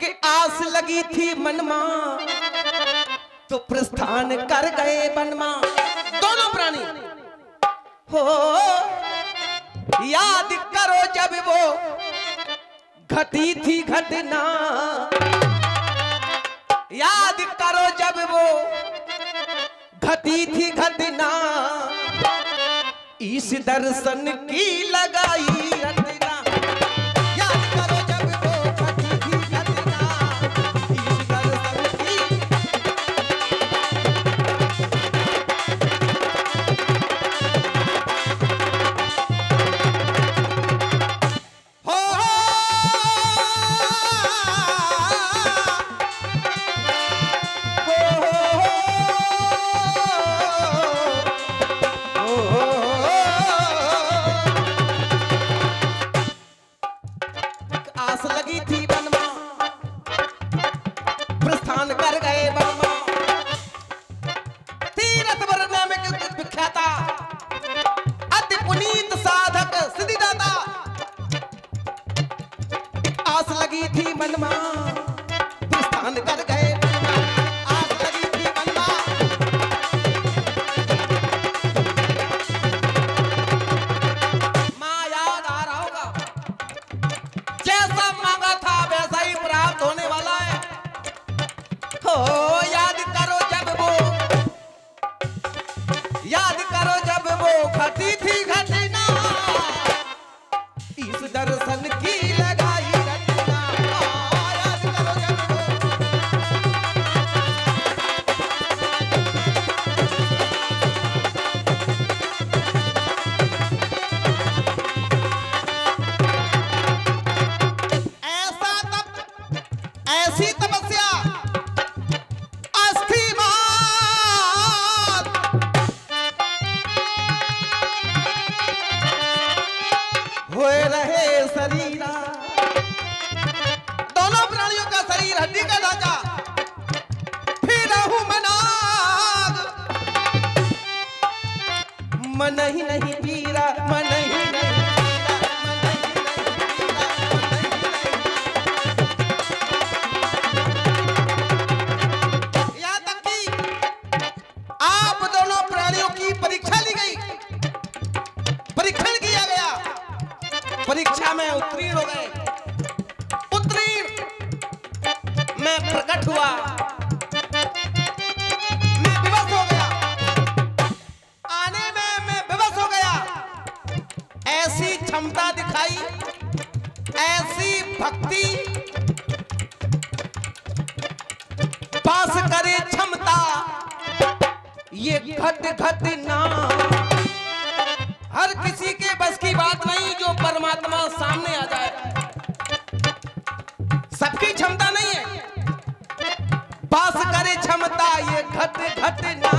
एक आस लगी थी मनमा तो प्रस्थान कर गए वनमा। दोनों प्राणी हो याद करो जब वो घटी थी घटना, याद करो जब वो घटी थी घटना, इस दर्शन की लगाई रटना। याद करो जब वो घटी थी घटना, इस दर्शन की। हो आस लगी थी वनमा, प्रस्थान कर गए वनमा। तीरथ वर्णन में विख्याता अति पुनीत साधक सिद्धिदाता। आस लगी थी वनमा, प्रस्थान कर गए वनमा। आस लगी थी वनमा, माँ याद आ रहा होगा, जैसा मांगा था वैसा ही प्राप्त होने वाला है। हो याद करो जब वो, याद करो जब वो घटी थी घटना, इस दर्शन की लगाई रटना। याद करो जब वो, ऐसा तप, ऐसी तपस्या अस्थिमात होए रहे शरीरा। दोनों प्राणियों का शरीर हड्डी का ढांचा, फिर रहूं मनाग, मन ही नहीं पीरा, मन ही नहीं पीरा, मन ही नहीं पीरा, मन ही नहीं। यहाँ तक कि आप दोनों प्राणियों की परीक्षा ली गई, परीक्षण किया गया, परीक्षा में उत्तीर्ण हो गए। उत्तीर्ण मैं प्रकट हुआ, मैं विवश हो गया, आने में मैं विवश हो गया। ऐसी क्षमता दिखाई, ऐसी भक्ति, पास करे क्षमता, ये घट घट ना। हर किसी के बस की बात नहीं जो परमात्मा सामने आ जाए, सबकी क्षमता नहीं है। पास करे क्षमता, ये घट घट ना,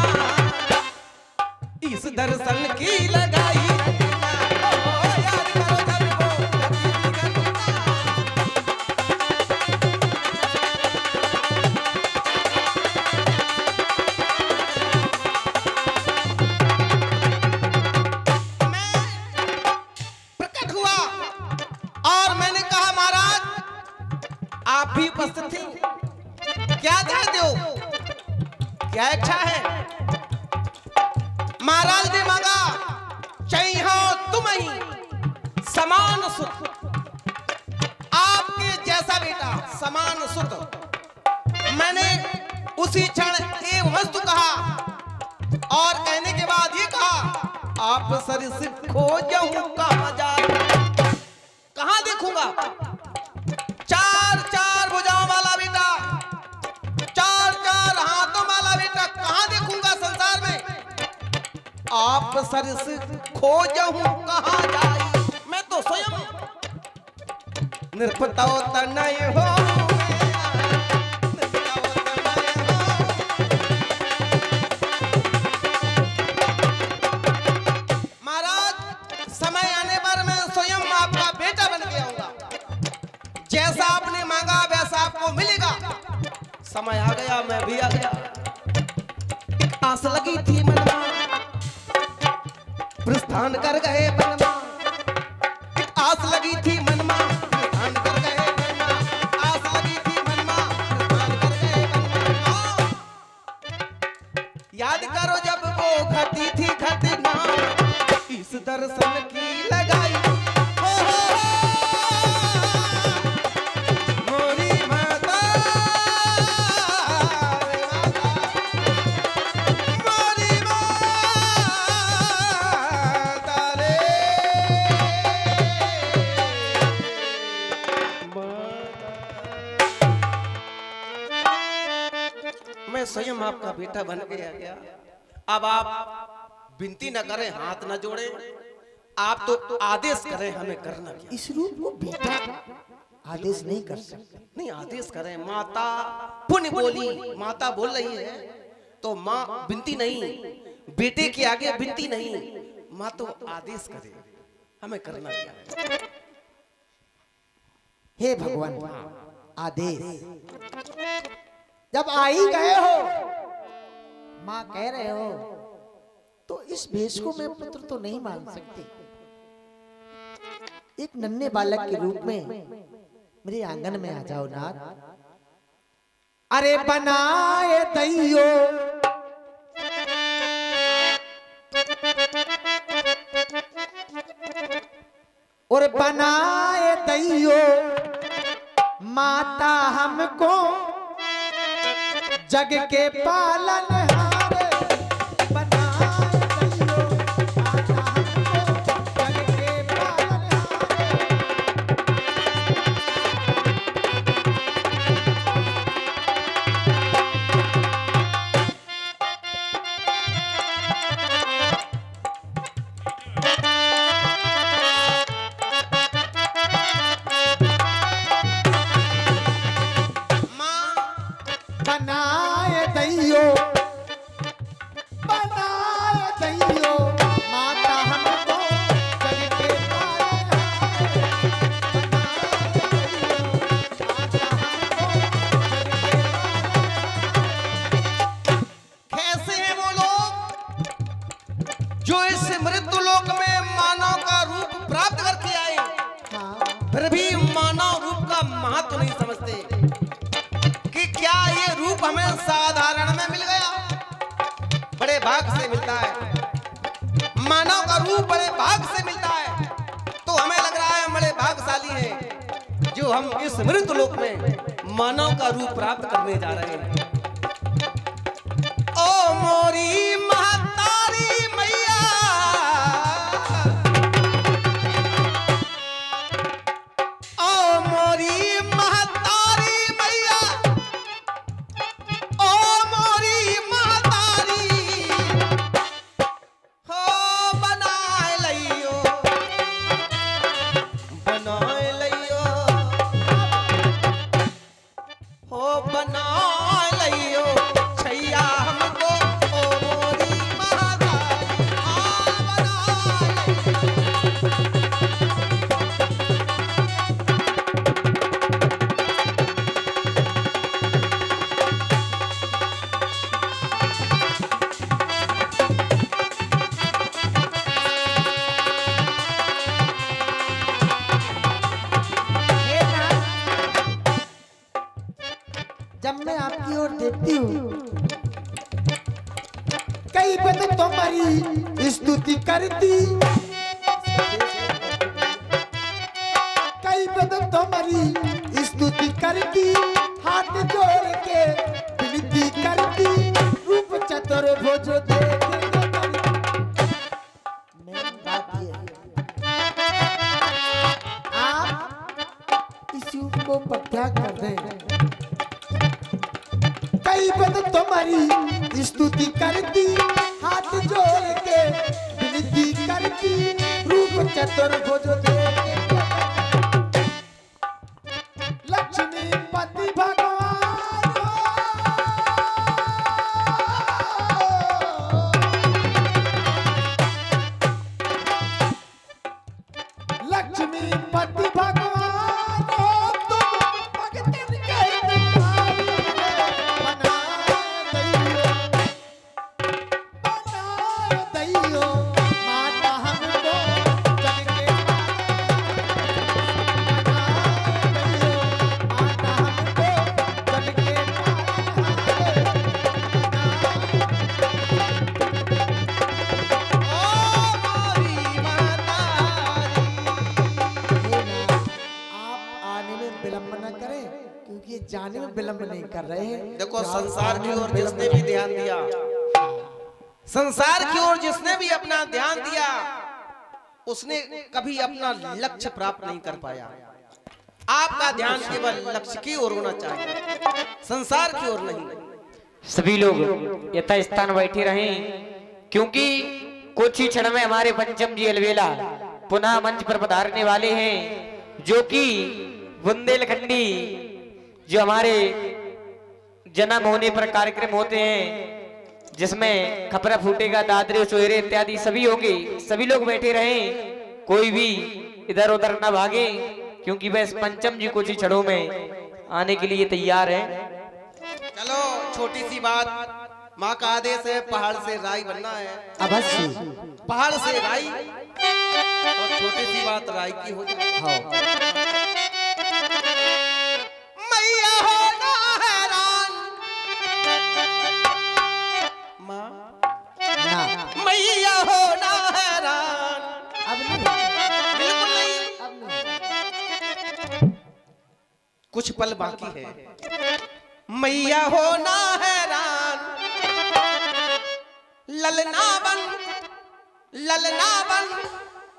इस दर्शन की लगाई रटना। ओ याद करो जब वो घटी थी घटना। प्रकट हुआ और मैंने कहा महाराज आप भी उपस्थित थे, क्या चाहते हो, क्या इच्छा है। महाराज ने मांगा चाहिए तुम ही समान सुत, आपके जैसा बेटा समान सुत। मैंने उसी क्षण एक वस्तु कहा और कहने के बाद ये कहा आप सरिस खोजूं कहां जाए, कहां देखूंगा। चार चार भुजाओं वाला बेटा, चार चार हाथों वाला बेटा, कहां देखूंगा संसार में। आप सरिस खोजूं कहां जाए, मैं तो स्वयं निर्पतौ तनय हो। महाराज समय आने पर मैं स्वयं आपका बेटा बन के आऊंगा, जैसा आपने मांगा वैसा आपको मिलेगा। समय आ गया, मैं भी आ गया। एक आस लगी थी मनमा, प्रस्थान कर गए वनमा। एक आस लगी थी मनमा, प्रस्थान कर गए वनमा। आस लगी थी मनमा। मैं स्वयं आपका बेटा बन गया गया। अब आप विनती न करें, हाथ न जोड़े, आप तो आदेश करें हमें करना क्या। इस रूप को बेटा आदेश नहीं कर सकते। नहीं, आदेश करें। माता पुण्य बोली, माता बोल रही है तो माँ विनती नहीं, बेटे के आगे विनती नहीं, माँ तो आदेश करे, हमें करना क्या है। हे भगवान, आदेश जब आ ही गए हो, माँ कह रहे हो, तो इस भेष को मैं पुत्र तो नहीं मान सकती। एक नन्हे बालक के रूप में मेरे आंगन में आ जाओ नाथ। अरे बनाए दैयो और बनाए दैयो माता हमको जग के पालन हारे। बनाए दैयो माता हमको जग के पालन बनाए दैयो माता हमको जग के पालन हारे। कैसे हैं वो लोग जो इस मृत्यु लोक में मानव का रूप प्राप्त करके आए, फिर भी मानव रूप का महत्व नहीं समझते कि क्या ये रूप हमें साधारण में मिल गया, बड़े भाग से मिलता है। मानव का रूप बड़े भाग से मिलता है, तो हमें लग रहा है हम बड़े भागशाली हैं जो हम इस मृत्यु लोक में मानव का रूप प्राप्त करने जा रहे हैं। ओ मोरी महतारी मैया, ओ मोरी महतारी मैया, ओ मोरी महतारी, हो बनाए लइयो, बनाए लइयो, हो बनाए लइयो छैया हमको, ओ मोरी महतारी, बनाए लइयो। हे नाथ, जब मैं आपकी ओर देखती हूँ, कई बार तुम्हारी स्तुति करती, कई बार तुम्हारी स्तुति करती, हाथ जोड़ के विनती करती, रूप चतुर्भुज देख मेन बात ये है, आप इस रूप को प्रत्याग कर दें। कई बार तुम्हारी स्तुति करती, हाथ जोड़ के विनती करती, रूप चतुर्भुज देख लक्ष्मी पति भगवान हो। लक्ष्मी पति भगवान हो, तुम भगतन के तुम्हारी बनाए दैयो माता हमको जग के विलंब न करें, क्योंकि ये जाने में विलंब नहीं कर रहे हैं। देखो, संसार की ओर जिसने भी ध्यान दिया, संसार की ओर जिसने भी अपना ध्यान दिया, उसने कभी अपना लक्ष्य प्राप्त नहीं कर पाया। आपका ध्यान केवल लक्ष्य की ओर होना चाहिए, संसार की ओर नहीं। सभी लोग यथा स्थान बैठे रहें, क्योंकि कुछ ही क्षण में हमारे पंचम जी अलवेला पुनः मंच पर पधारने वाले हैं, जो कि बुंदेलखंडी जो हमारे जन्म होने पर कार्यक्रम होते हैं, जिसमें खपरा फूटेगा, दादरे सोहरे इत्यादि सभी होंगे। सभी लोग बैठे रहें, कोई भी इधर उधर ना भागे, क्योंकि बस पंचम जी कुछ ही क्षणों में आने के लिए तैयार हैं। चलो छोटी सी बात, माँ का आदेश है पहाड़ से राई बनना है। अवश्य। पहाड़ से राई, और छोटी सी बात राई की हो जाए। हाँ। मैया होना हैरान, माँ ना मैया होना हैरान। अब नहीं, बिल्कुल नहीं, अब नहीं। कुछ पल बाकी है। मैया होना हैरान, ललना बन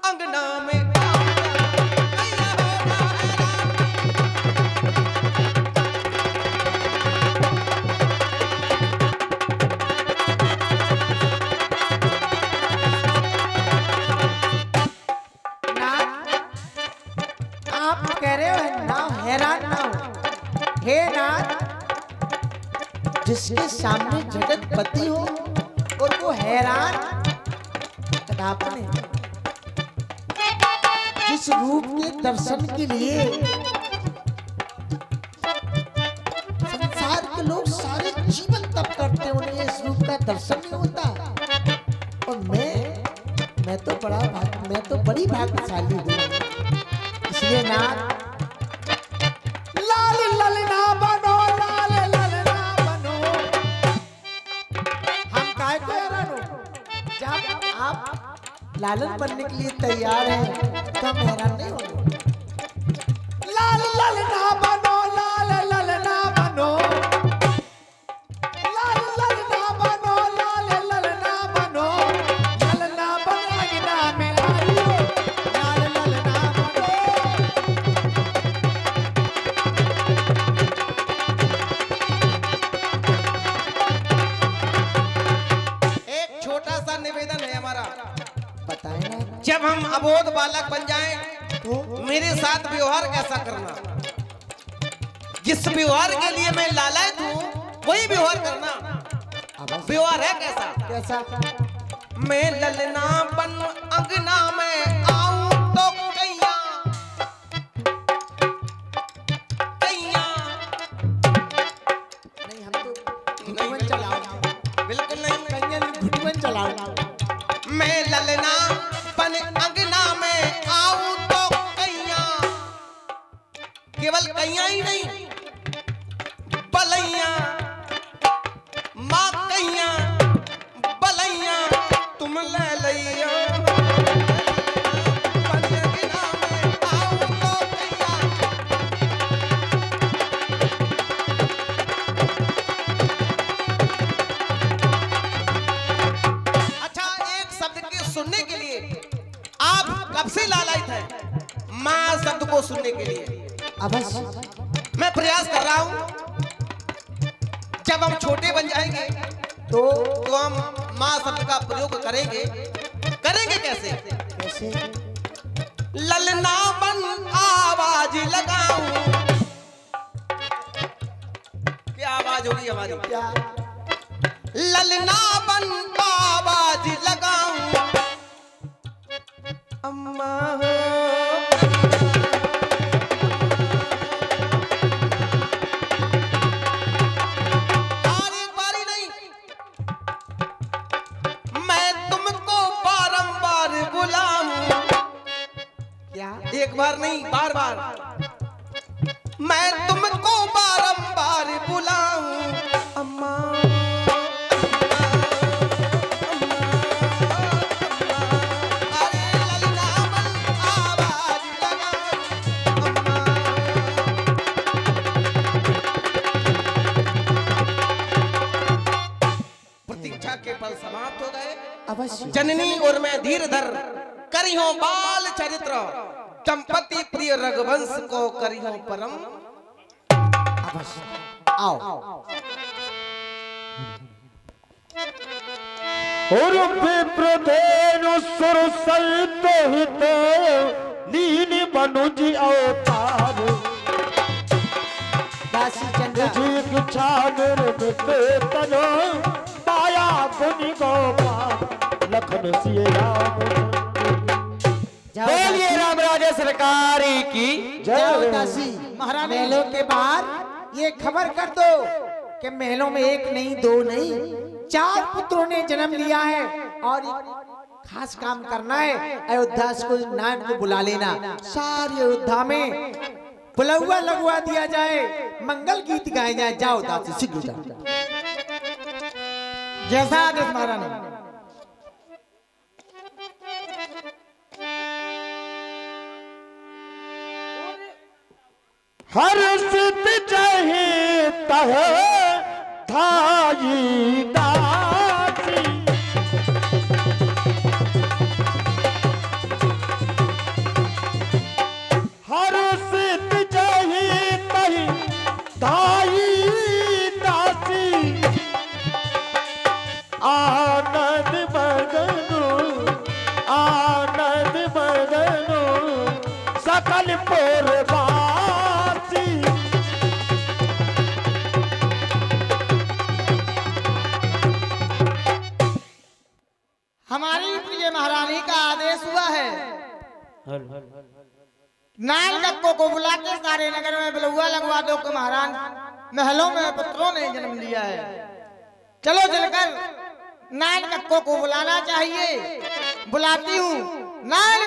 अंगना में। मैया होना हैरान। ना आप कह रहे हो ना हैरान ना हो, हे नाथ, जिसके सामने जगत पति हो और वो हैरान आपने जिस रूप के दर्शन के लिए संसार के लोग सारे जीवन तप करते हैं, उन्हें इस रूप का दर्शन नहीं होता। और मैं तो बड़ी भाग्यशाली हूँ। इसलिए ना लाल ललना बनो, लाल ललना बनो। हम काहे को हैरान हो? जब आप लालन बनने के लिए तैयार हैं तो हम हैरान नहीं होंगे। लाल ललना बनो, लाल ललना बनो, लाल ललना बनो, लाल ललना बनो, ललना बनना में आइयो, लाल ललना बनो। एक छोटा सा निवेदन है हमारा, बताएं ना जब हम अबोध बालक बन जाएं तो मेरे साथ व्यवहार कैसा करना। जिस व्यवहार के लिए मैं लालायत हूँ वही व्यवहार करना। व्यवहार है कैसा? कैसा? मैं ललना बन अंगना में आऊं तो कैया कैया। नहीं, हम तो घुटुवन चलाओ। बिल्कुल नहीं। कन्या घुटुवन चलाओ। मैं ललना बन अंगना में आऊं तो कैया, केवल कैया ही नहीं, बलैया माँ कैया बलैया तुम ले लैया। बन अंगना में आऊं तो कैया। अच्छा, एक शब्द के सुनने के लिए आप कब से लालायित हैं? माँ शब्द को सुनने के लिए अवश्य। मैं प्रयास कर रहा हूँ। जब हम छोटे बन जाएंगे तो तो हम माँ शब्द का प्रयोग करेंगे। करेंगे कैसे? कैसे? ललना बन आवाज लगाऊं। क्या आवाज होगी हमारी? क्या? ललना बन आवाज लगाऊं। अम्मा और एक बारी नहीं, मैं तुमको बारंबार बुलाऊं। क्या? एक बार नहीं, बार बार। मैं तुमको बारंबार बुलाऊं। अम्मा अरे ललना बन आवाज लगाऊं। प्रतीक्षा के पल समाप्त हो गए। अवश्य। जननी और मैं धीर धर करियो बाल चरित्र, दंपति प्रिय रघुवंश को करियो परम। अवश्य। आओ। और विप्रधेनु सुर सहित हित लीन मनुज अवतार दासी चंदा जी इच्छा निर्मित तनो माया गुनि गोपाल लखन सिय राम जाओ बोलिए दासी, राम राजा सरकार की जाओ जय दासी महारानी। महलों के बाहर ये खबर कर दो कि महलों में एक नहीं दो नहीं 4 पुत्रों ने जन्म लिया है और एक खास काम करना है। अयोध्या को नायक को बुला लेना, सारी अयोध्या में बुलौआ लगवा दिया जाए, मंगल गीत गाए जाए। जाओ दासी शीघ्र जाओ। जैसा आदेश महारानी। हर सिद्ध चाहे तह धाई दासी हर सिद्ध चाहे तह धाई दासी आनंद बदनो सकल पुरवासी हमारी प्रिय महारानी का आदेश हुआ है, नाल गक्को को बुला के सारे नगर में बलुआ लगवा दो कि महाराज महलों में पुत्रों ने जन्म लिया है। चलो चलकर नाल गक्को को बुलाना चाहिए। बुलाती हूँ नाल